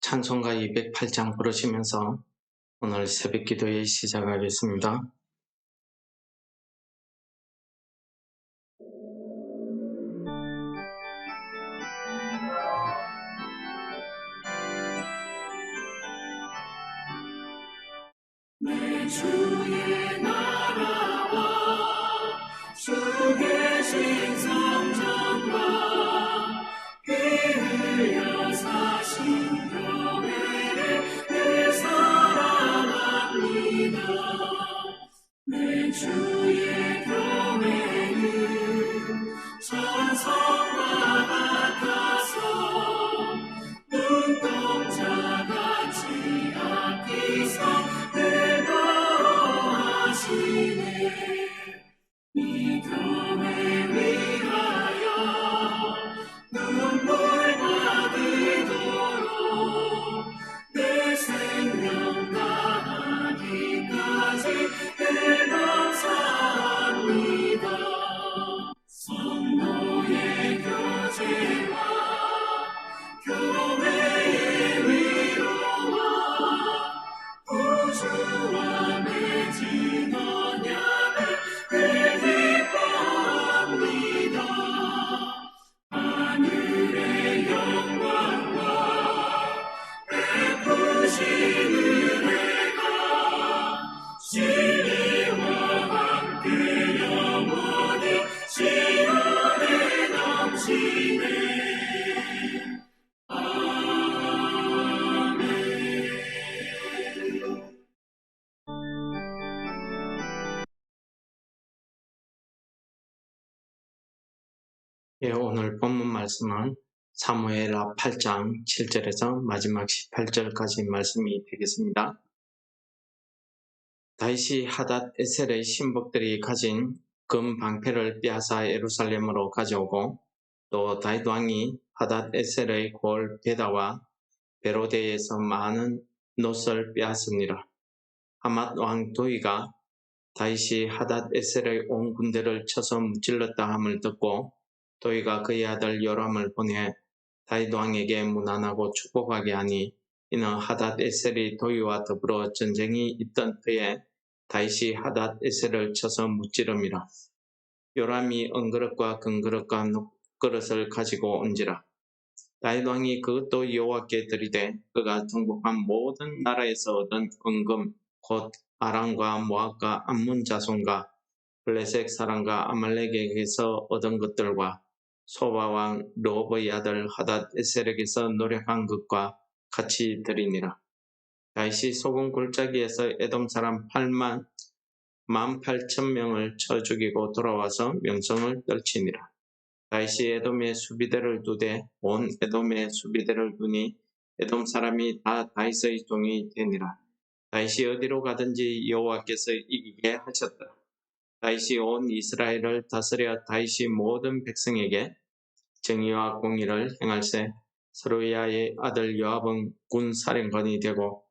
찬송가 208장 부르시면서 오늘 새벽 기도회 시작하겠습니다. 내 주의 나라와 주 계신 성전과 이으려 사신 교회를 늘 사랑합니다. 내 주의 교회는 천성과 같아서 눈동자같이 아끼사 이 교회 위하여 눈물과 기도로 내 생명 다하기까지 늘 감사합니다. 성도의 교제와 교회의 위로와 우주와 맺은 언약을 늘 기뻐합니다. 하늘의 영광과 베푸신 은혜가 진리와 함께 영원히 시온에 넘치네. 오늘 본문 말씀은 사무엘하 8장 7절에서 마지막 18절까지 말씀이 되겠습니다. 다윗이 하닷 에셀의 신복들이 가진 금 방패를 빼앗아 예루살렘으로 가져오고 또 다윗 왕이 하닷 에셀의 골 베다와 베로데에서 많은 놋을 빼앗습니다. 하맛 왕 도이가 다윗이 하닷 에셀의 온 군대를 쳐서 무찔렀다 함을 듣고 도이가 그의 아들 요람을 보내 다윗 왕에게 문안하고 축복하게 하니 이는 하닷 에셀이 도이와 더불어 전쟁이 있던 때에 다윗이 하닷 에셀을 쳐서 무찌름이라. 요람이 은그릇과 금그릇과 놋그릇을 가지고 온지라. 다윗 왕이 그것도 여호와께 드리되 그가 정복한 모든 나라에서 얻은 은금 곧 아람과 모압과 암몬 자손과 블레셋 사람과 아말렉에게서 얻은 것들과 소바 왕 르호보의 아들 하닷 에셀에게서 노력한 것과 같이 드리니라. 다윗이 소금 골짜기에서 에돔 사람 18,000명을 쳐 죽이고 돌아와서 명성을 떨치니라. 다윗이 에돔의 수비대를 두되 온 에돔의 수비대를 두니 에돔 사람이 다 다윗의 종이 되니라. 다윗이 어디로 가든지 여호와께서 이기게 하셨다. 다윗이 온 이스라엘을 다스려 다윗이 모든 백성에게 정의와 공의를 행할세. 스루야의 아들 요압은 군사령관이 되고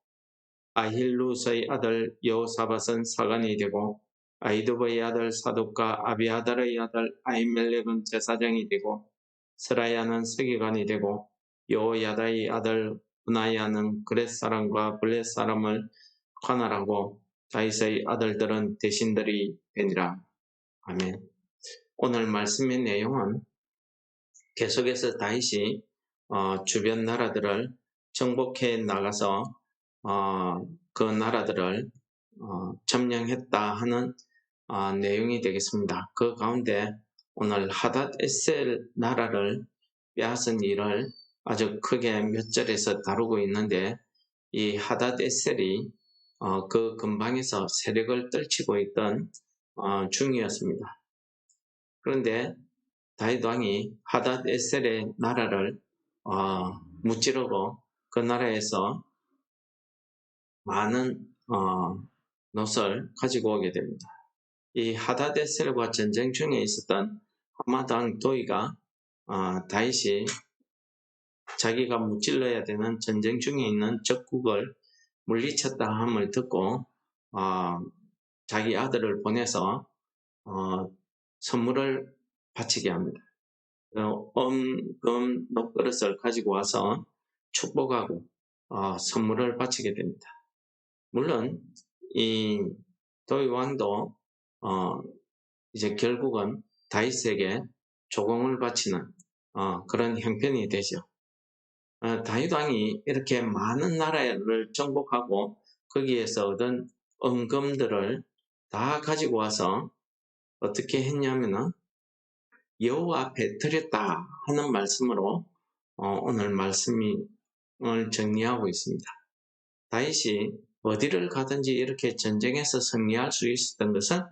아힐루스의 아들 여호사밧은 사관이 되고 아히두의 아들 사독과 아비아달의 아들 아히멜렉은 제사장이 되고 스라야는 서기관이 되고 여호야다의 아들 브나야는 그렛 사람과 블렛 사람을 관할하고 다윗의 아들들은 대신들이 되니라. 아멘. 오늘 말씀의 내용은 계속해서 다윗이 주변 나라들을 정복해 나가서 그 나라들을 점령했다 하는 내용이 되겠습니다. 그 가운데 오늘 하닷 에셀 나라를 빼앗은 일을 아주 크게 몇 절에서 다루고 있는데 이 하닷 에셀이 그 근방에서 세력을 떨치고 있던 중이었습니다. 그런데 다윗 왕이 하닷 에셀의 나라를 무찌르고 그 나라에서 많은 놋을 가지고 오게 됩니다. 이 하닷 에셀과 전쟁 중에 있었던 하맛 왕 도이가 다윗이 자기가 무찔러야 되는 전쟁 중에 있는 적국을 물리쳤다 함을 듣고 자기 아들을 보내서 선물을 바치게 합니다. 금 놋그릇을 가지고 와서 축복하고 선물을 바치게 됩니다. 물론 이 도윗 왕도 이제 결국은 다윗에게 조공을 바치는 그런 형편이 되죠. 다윗 왕이 이렇게 많은 나라를 정복하고 거기에서 얻은 은금들을 다 가지고 와서 어떻게 했냐면은 여호와 앞에 드렸다 하는 말씀으로 오늘 말씀을 정리하고 있습니다. 다윗이 어디를 가든지 이렇게 전쟁에서 승리할 수 있었던 것은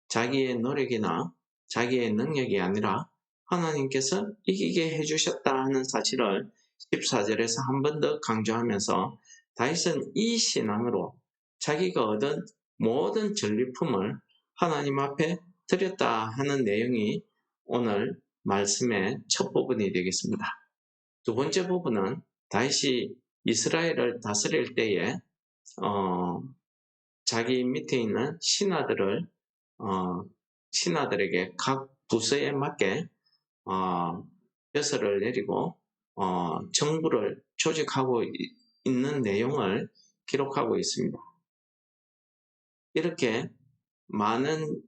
자기의 노력이나 자기의 능력이 아니라 하나님께서 이기게 해주셨다 하는 사실을 14절에서 한 번 더 강조하면서 다윗은 이 신앙으로 자기가 얻은 모든 전리품을 하나님 앞에 드렸다 하는 내용이 오늘 말씀의 첫 부분이 되겠습니다. 두 번째 부분은 다윗이 이스라엘을 다스릴 때에 자기 밑에 있는 신하들에게 각 부서에 맞게 벼슬을 내리고 정부를 조직하고 있는 내용을 기록하고 있습니다. 이렇게 많은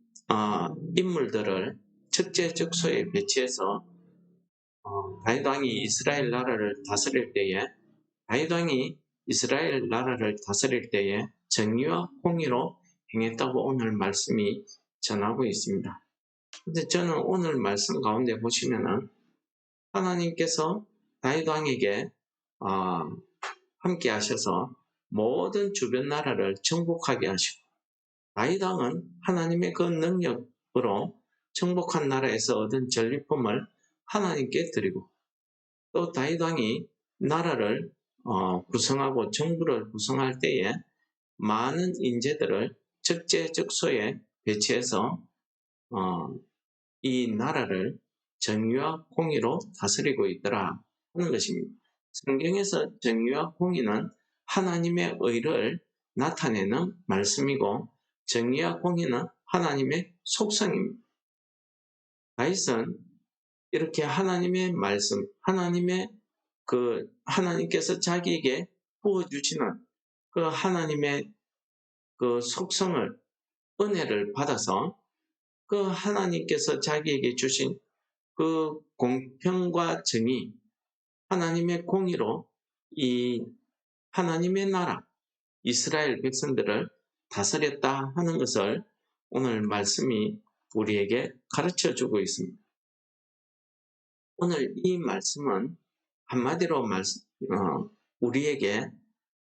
인물들을 적재적소에 배치해서 다윗 왕이 이스라엘 나라를 다스릴 때에 정의와 공의로 행했다고 오늘 말씀이 전하고 있습니다. 근데 저는 오늘 말씀 가운데 보시면은 하나님께서 다윗 왕에게 함께 하셔서 모든 주변 나라를 정복하게 하시고 다윗 왕은 하나님의 그 능력으로 정복한 나라에서 얻은 전리품을 하나님께 드리고 또 다윗 왕이 나라를 구성하고 정부를 구성할 때에 많은 인재들을 적재적소에 배치해서 이 나라를 정의와 공의로 다스리고 있더라 하는 것입니다. 성경에서 정의와 공의는 하나님의 의를 나타내는 말씀이고 정의와 공의는 하나님의 속성입니다. 다윗은 이렇게 하나님의 말씀, 하나님께서 자기에게 부어주시는 그 하나님의 그 속성을, 은혜를 받아서 그 하나님께서 자기에게 주신 그 공평과 정의, 하나님의 공의로 이 하나님의 나라, 이스라엘 백성들을 다스렸다 하는 것을 오늘 말씀이 우리에게 가르쳐 주고 있습니다. 오늘 이 말씀은 한마디로 우리에게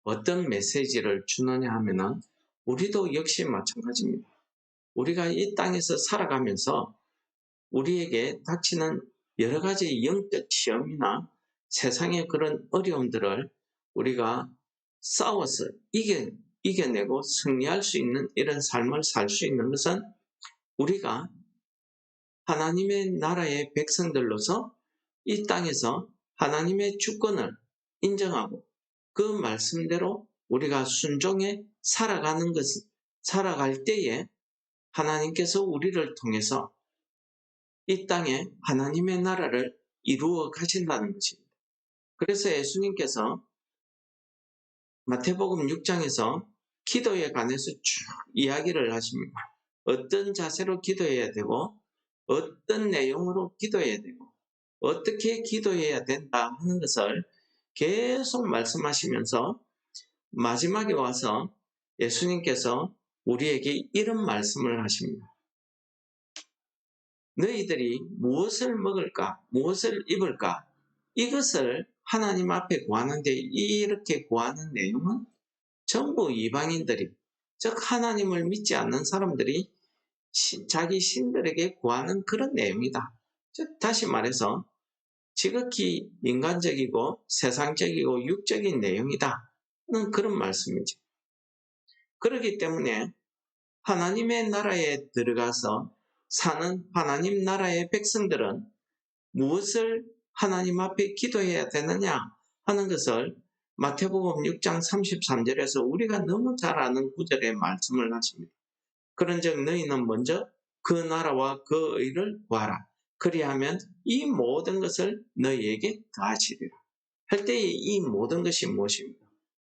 어떤 메시지를 주느냐 하면은 우리도 역시 마찬가지입니다. 우리가 이 땅에서 살아가면서 우리에게 닥치는 여러 가지 영적 시험이나 세상의 그런 어려움들을 우리가 싸워서 이겨내고 승리할 수 있는 이런 삶을 살 수 있는 것은 우리가 하나님의 나라의 백성들로서 이 땅에서 하나님의 주권을 인정하고 그 말씀대로 우리가 순종해 살아갈 때에 하나님께서 우리를 통해서 이 땅에 하나님의 나라를 이루어 가신다는 것입니다. 그래서 예수님께서 마태복음 6장에서 기도에 관해서 쭉 이야기를 하십니다. 어떤 자세로 기도해야 되고 어떤 내용으로 기도해야 되고 어떻게 기도해야 된다 하는 것을 계속 말씀하시면서 마지막에 와서 예수님께서 우리에게 이런 말씀을 하십니다. 너희들이 무엇을 먹을까, 무엇을 입을까, 이것을 하나님 앞에 구하는데 이렇게 구하는 내용은 전부 이방인들이, 즉 하나님을 믿지 않는 사람들이 자기 신들에게 구하는 그런 내용이다. 즉 다시 말해서 지극히 인간적이고 세상적이고 육적인 내용이다 는 그런 말씀이죠. 그렇기 때문에 하나님의 나라에 들어가서 사는 하나님 나라의 백성들은 무엇을 하나님 앞에 기도해야 되느냐 하는 것을 마태복음 6장 33절에서 우리가 너무 잘 아는 구절의 말씀을 하십니다. 그런즉 너희는 먼저 그 나라와 그 의를 구하라. 그리하면 이 모든 것을 너희에게 더하시리라. 할 때에 이 모든 것이 무엇입니까?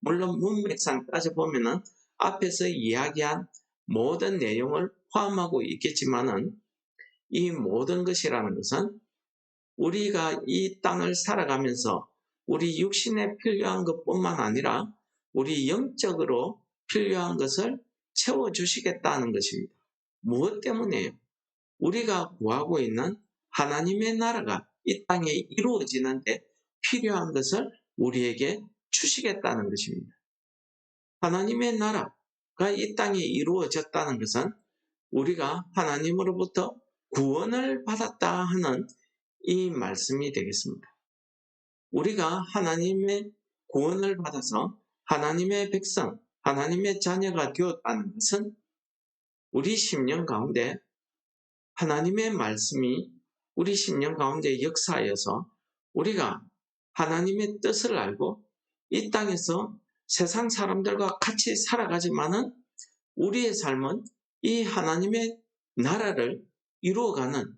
물론 문맥상 따져보면은 앞에서 이야기한 모든 내용을 포함하고 있겠지만은 이 모든 것이라는 것은 우리가 이 땅을 살아가면서 우리 육신에 필요한 것뿐만 아니라 우리 영적으로 필요한 것을 채워주시겠다는 것입니다. 무엇 때문에요? 우리가 구하고 있는 하나님의 나라가 이 땅에 이루어지는데 필요한 것을 우리에게 주시겠다는 것입니다. 하나님의 나라가 이 땅에 이루어졌다는 것은 우리가 하나님으로부터 구원을 받았다 하는 이 말씀이 되겠습니다. 우리가 하나님의 구원을 받아서 하나님의 백성, 하나님의 자녀가 되었다는 것은 우리 심령 가운데 하나님의 말씀이 우리 심령 가운데 역사하여서 우리가 하나님의 뜻을 알고 이 땅에서 세상 사람들과 같이 살아가지만은 우리의 삶은 이 하나님의 나라를 이루어가는,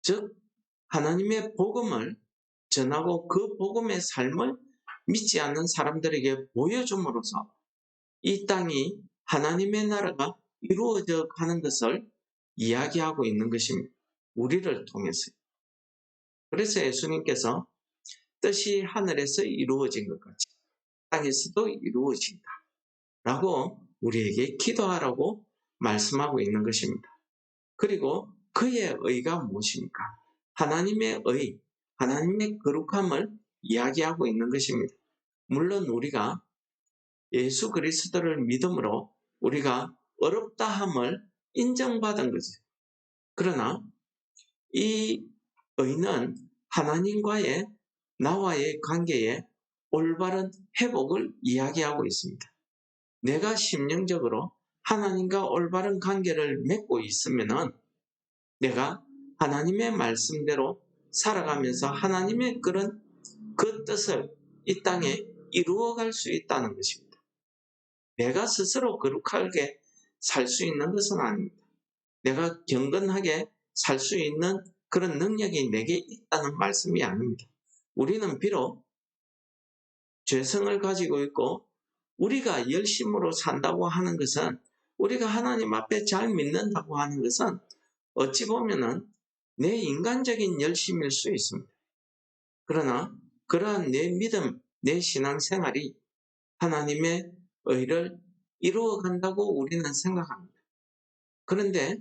즉 하나님의 복음을 전하고 그 복음의 삶을 믿지 않는 사람들에게 보여줌으로써 이 땅이 하나님의 나라가 이루어져 가는 것을 이야기하고 있는 것입니다. 우리를 통해서. 그래서 예수님께서 뜻이 하늘에서 이루어진 것 같이 땅에서도 이루어진다 라고 우리에게 기도하라고 말씀하고 있는 것입니다. 그리고 그의 의가 무엇입니까? 하나님의 의, 하나님의 거룩함을 이야기하고 있는 것입니다. 물론 우리가 예수 그리스도를 믿음으로 우리가 어렵다함을 인정받은 거죠. 그러나 이 의는 하나님과의 나와의 관계에 올바른 회복을 이야기하고 있습니다. 내가 심령적으로 하나님과 올바른 관계를 맺고 있으면은 내가 하나님의 말씀대로 살아가면서 하나님의 그런 그 뜻을 이 땅에 이루어갈 수 있다는 것입니다. 내가 스스로 거룩하게 살 수 있는 것은 아닙니다. 내가 경건하게 살 수 있는 그런 능력이 내게 있다는 말씀이 아닙니다. 우리는 비록 죄성을 가지고 있고 우리가 열심으로 산다고 하는 것은, 우리가 하나님 앞에 잘 믿는다고 하는 것은 어찌 보면은 내 인간적인 열심일 수 있습니다. 그러나 그러한 내 믿음, 내 신앙생활이 하나님의 의를 이루어 간다고 우리는 생각합니다. 그런데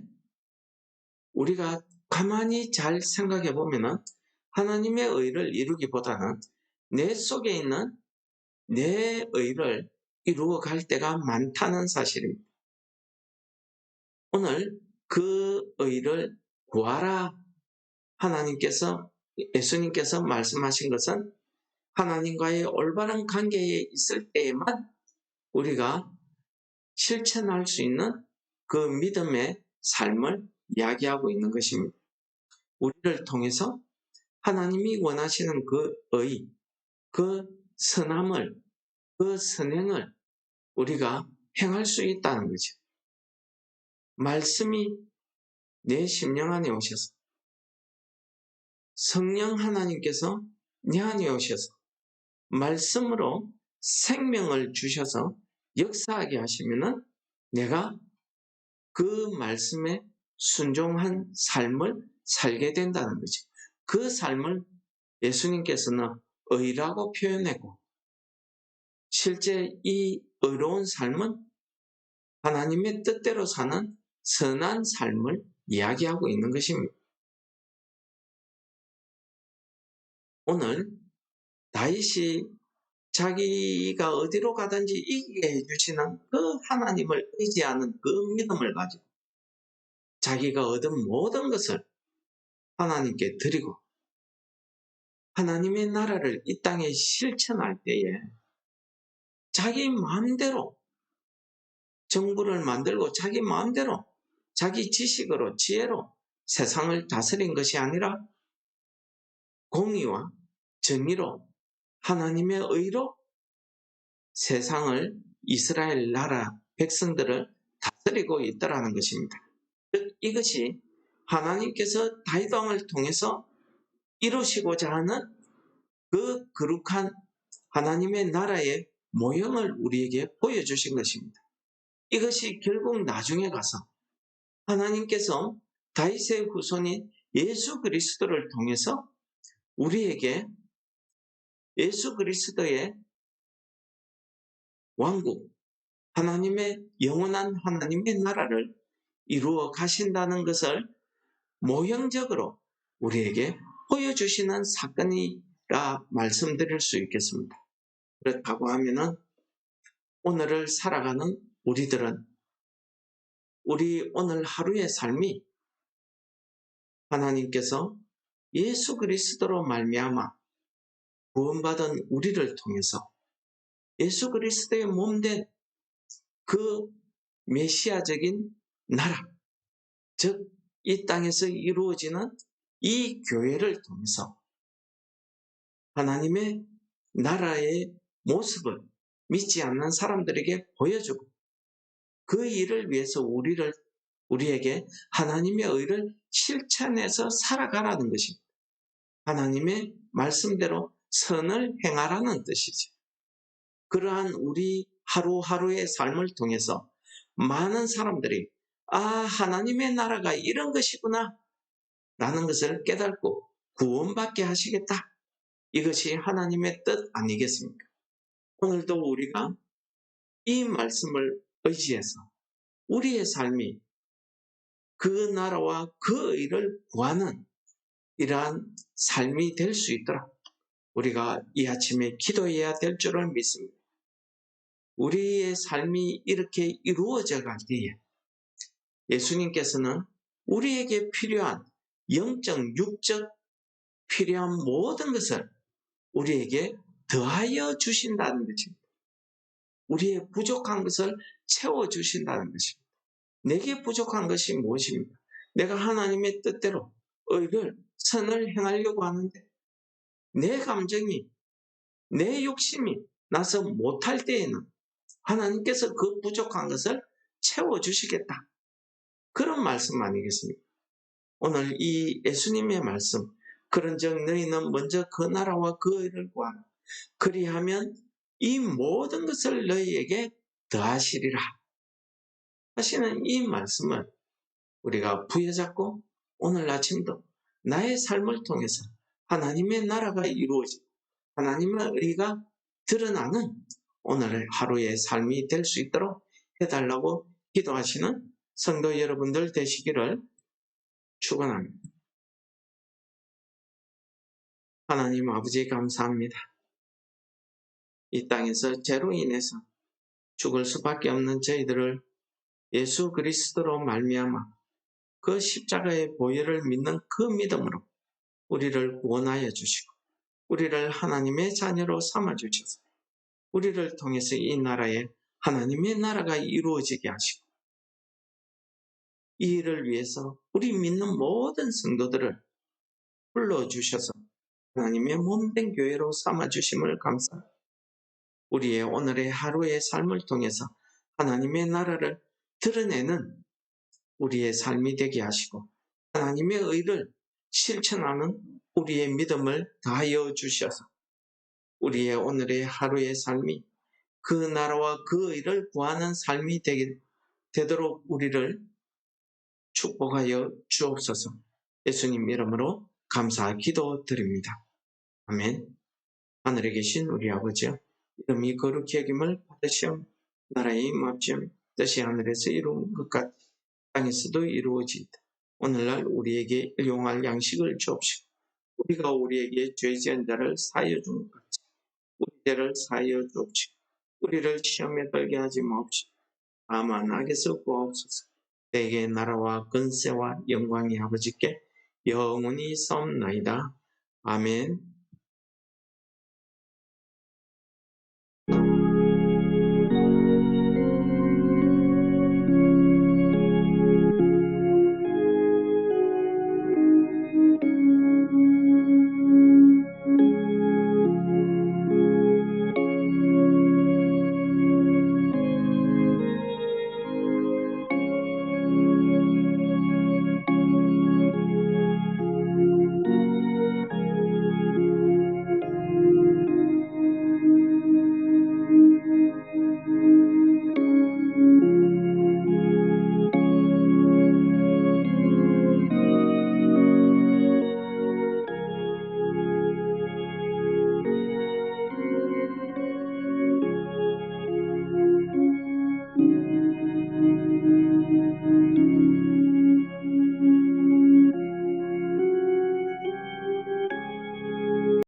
우리가 가만히 잘 생각해 보면은 하나님의 의를 이루기보다는 내 속에 있는 내 의를 이루어 갈 때가 많다는 사실입니다. 오늘 그 의를 구하라 하나님께서, 예수님께서 말씀하신 것은 하나님과의 올바른 관계에 있을 때에만 우리가 실천할 수 있는 그 믿음의 삶을 이야기하고 있는 것입니다. 우리를 통해서 하나님이 원하시는 그 의, 그 선함을, 그 선행을 우리가 행할 수 있다는 거죠. 말씀이 내 심령 안에 오셔서, 성령 하나님께서 내 안에 오셔서 말씀으로 생명을 주셔서 역사하게 하시면은 내가 그 말씀에 순종한 삶을 살게 된다는 거죠. 그 삶을 예수님께서는 의라고 표현하고, 실제 이 의로운 삶은 하나님의 뜻대로 사는 선한 삶을 이야기하고 있는 것입니다. 오늘 다윗이 자기가 어디로 가든지 이기게 해주시는 그 하나님을 의지하는 그 믿음을 가지고 자기가 얻은 모든 것을 하나님께 드리고 하나님의 나라를 이 땅에 실천할 때에 자기 마음대로 정부를 만들고 자기 마음대로 자기 지식으로 지혜로 세상을 다스린 것이 아니라 공의와 정의로 하나님의 의로 세상을, 이스라엘 나라 백성들을 다스리고 있다라는 것입니다. 즉 이것이 하나님께서 다윗 왕을 통해서 이루시고자 하는 그 거룩한 하나님의 나라의 모형을 우리에게 보여주신 것입니다. 이것이 결국 나중에 가서 하나님께서 다윗의 후손인 예수 그리스도를 통해서 우리에게 예수 그리스도의 왕국, 하나님의 영원한 하나님의 나라를 이루어 가신다는 것을 모형적으로 우리에게 보여주시는 사건이라 말씀드릴 수 있겠습니다. 그렇다고 하면은 오늘을 살아가는 우리들은 우리 오늘 하루의 삶이 하나님께서 예수 그리스도로 말미암아 구원받은 우리를 통해서 예수 그리스도의 몸된 그 메시아적인 나라, 즉 이 땅에서 이루어지는 이 교회를 통해서 하나님의 나라의 모습을 믿지 않는 사람들에게 보여주고 그 일을 위해서 우리에게 하나님의 의를 실천해서 살아가라는 것입니다. 하나님의 말씀대로 선을 행하라는 뜻이죠. 그러한 우리 하루하루의 삶을 통해서 많은 사람들이 하나님의 나라가 이런 것이구나 라는 것을 깨닫고 구원받게 하시겠다. 이것이 하나님의 뜻 아니겠습니까? 오늘도 우리가 이 말씀을 의지해서 우리의 삶이 그 나라와 그 의를 구하는 이러한 삶이 될 수 있도록 우리가 이 아침에 기도해야 될 줄을 믿습니다. 우리의 삶이 이렇게 이루어져 갈 때에 예수님께서는 우리에게 필요한 영적, 육적 필요한 모든 것을 우리에게 더하여 주신다는 것입니다. 우리의 부족한 것을 채워주신다는 것입니다. 내게 부족한 것이 무엇입니까? 내가 하나님의 뜻대로 의를, 선을 행하려고 하는데 내 감정이, 내 욕심이 나서 못할 때에는 하나님께서 그 부족한 것을 채워주시겠다. 그런 말씀 아니겠습니까? 오늘 이 예수님의 말씀, 그런즉 너희는 먼저 그 나라와 그 의를 구하라. 그리하면 이 모든 것을 너희에게 더하시리라 하시는 이 말씀을 우리가 부여잡고 오늘 아침도 나의 삶을 통해서 하나님의 나라가 이루어지고 하나님의 의가 드러나는 오늘의 하루의 삶이 될 수 있도록 해달라고 기도하시는 성도 여러분들 되시기를 축원합니다. 하나님 아버지 감사합니다. 이 땅에서 죄로 인해서 죽을 수밖에 없는 저희들을 예수 그리스도로 말미암아 그 십자가의 보혈을 믿는 그 믿음으로 우리를 구원하여 주시고 우리를 하나님의 자녀로 삼아주셔서 우리를 통해서 이 나라에 하나님의 나라가 이루어지게 하시고 이 일을 위해서 우리 믿는 모든 성도들을 불러주셔서 하나님의 몸된 교회로 삼아주심을 감사합니다. 우리의 오늘의 하루의 삶을 통해서 하나님의 나라를 드러내는 우리의 삶이 되게 하시고 하나님의 의를 실천하는 우리의 믿음을 다하여 주셔서 우리의 오늘의 하루의 삶이 그 나라와 그 의를 구하는 삶이 되도록 우리를 축복하여 주옵소서. 예수님 이름으로 감사 기도드립니다. 아멘. 하늘에 계신 우리 아버지여, 이름이 거룩히 여김을 받으시오. 나라의 임합시오. 뜻이 하늘에서 이루어진 것 같이 땅에서도 이루어지이다. 오늘날 우리에게 일용할 양식을 주옵시고 우리가 우리에게 죄 지은 자를 사하여 준 것 같이 우리 죄를 사하여 주옵시고 우리를 시험에 들게 하지 마옵시고 다만 악에서 구하옵소서. 대개 나라와 권세와 영광이 아버지께 영원히 있사옵나이다. 아멘.